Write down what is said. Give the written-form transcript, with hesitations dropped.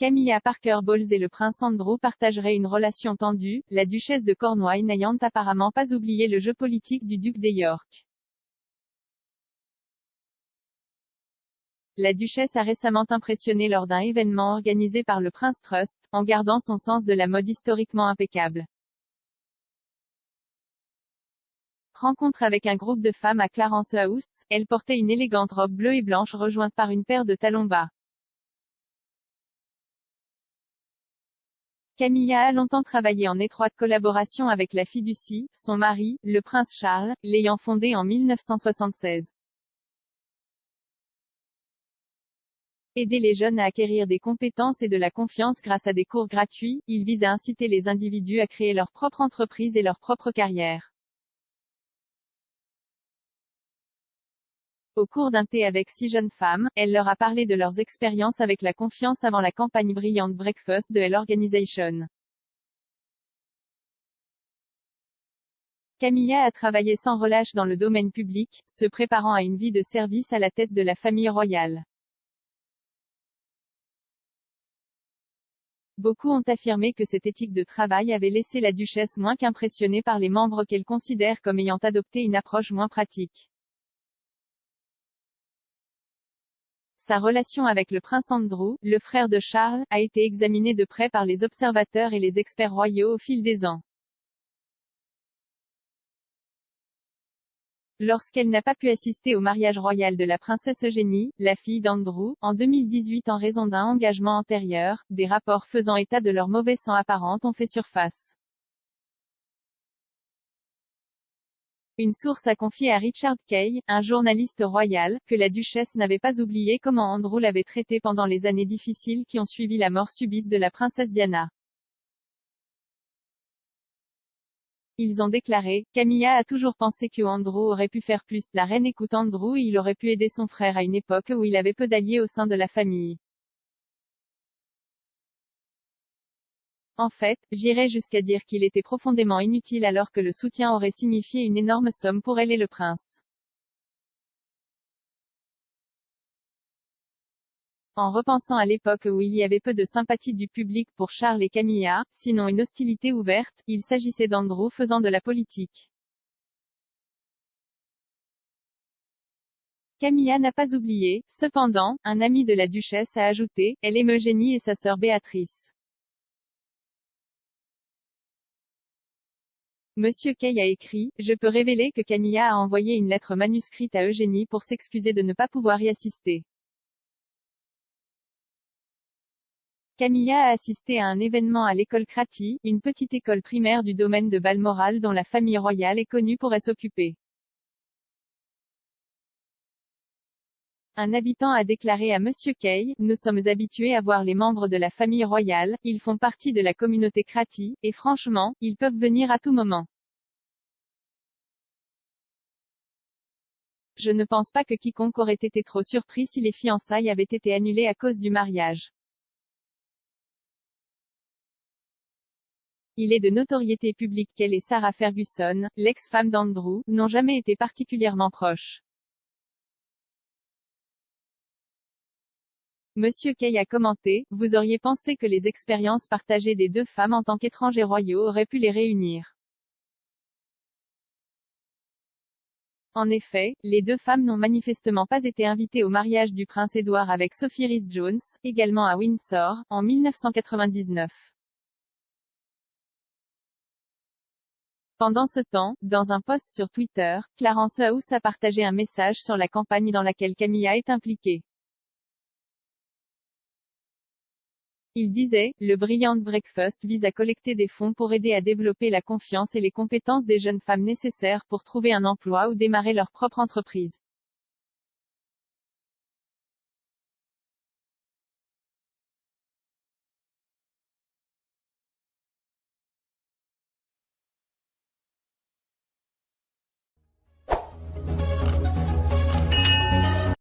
Camilla Parker Bowles et le prince Andrew partageraient une relation tendue, la duchesse de Cornouailles n'ayant apparemment pas oublié le jeu politique du duc de York. La duchesse a récemment impressionné lors d'un événement organisé par le Prince Trust, en gardant son sens de la mode historiquement impeccable. Rencontre avec un groupe de femmes à Clarence House, elle portait une élégante robe bleue et blanche rejointe par une paire de talons bas. Camilla a longtemps travaillé en étroite collaboration avec la fiducie, son mari, le prince Charles, l'ayant fondée en 1976. Aider les jeunes à acquérir des compétences et de la confiance grâce à des cours gratuits, il vise à inciter les individus à créer leur propre entreprise et leur propre carrière. Au cours d'un thé avec 6 jeunes femmes, elle leur a parlé de leurs expériences avec la confiance avant la campagne brillante Breakfast de L Organization. Camilla a travaillé sans relâche dans le domaine public, se préparant à une vie de service à la tête de la famille royale. Beaucoup ont affirmé que cette éthique de travail avait laissé la duchesse moins qu'impressionnée par les membres qu'elle considère comme ayant adopté une approche moins pratique. Sa relation avec le prince Andrew, le frère de Charles, a été examinée de près par les observateurs et les experts royaux au fil des ans. Lorsqu'elle n'a pas pu assister au mariage royal de la princesse Eugénie, la fille d'Andrew, en 2018 en raison d'un engagement antérieur, des rapports faisant état de leur mauvais sang apparent ont fait surface. Une source a confié à Richard Kay, un journaliste royal, que la duchesse n'avait pas oublié comment Andrew l'avait traité pendant les années difficiles qui ont suivi la mort subite de la princesse Diana. Ils ont déclaré, Camilla a toujours pensé que Andrew aurait pu faire plus. La reine écoute Andrew et il aurait pu aider son frère à une époque où il avait peu d'alliés au sein de la famille. En fait, j'irais jusqu'à dire qu'il était profondément inutile alors que le soutien aurait signifié une énorme somme pour elle et le prince. En repensant à l'époque où il y avait peu de sympathie du public pour Charles et Camilla, sinon une hostilité ouverte, il s'agissait d'Andrew faisant de la politique. Camilla n'a pas oublié, cependant, un ami de la duchesse a ajouté, elle aime Eugénie et sa sœur Béatrice. Monsieur Kay a écrit, je peux révéler que Camilla a envoyé une lettre manuscrite à Eugénie pour s'excuser de ne pas pouvoir y assister. Camilla a assisté à un événement à l'école Cratty, une petite école primaire du domaine de Balmoral dont la famille royale est connue pour s'occuper. Un habitant a déclaré à Monsieur Kay, nous sommes habitués à voir les membres de la famille royale, ils font partie de la communauté Cratty, et franchement, ils peuvent venir à tout moment. Je ne pense pas que quiconque aurait été trop surpris si les fiançailles avaient été annulées à cause du mariage. Il est de notoriété publique qu'elle et Sarah Ferguson, l'ex-femme d'Andrew, n'ont jamais été particulièrement proches. Monsieur Kay a commenté, vous auriez pensé que les expériences partagées des deux femmes en tant qu'étrangers royaux auraient pu les réunir. En effet, les deux femmes n'ont manifestement pas été invitées au mariage du prince Édouard avec Sophie Rhys-Jones, également à Windsor, en 1999. Pendant ce temps, dans un post sur Twitter, Clarence House a partagé un message sur la campagne dans laquelle Camilla est impliquée. Il disait, le Brilliant Breakfast vise à collecter des fonds pour aider à développer la confiance et les compétences des jeunes femmes nécessaires pour trouver un emploi ou démarrer leur propre entreprise.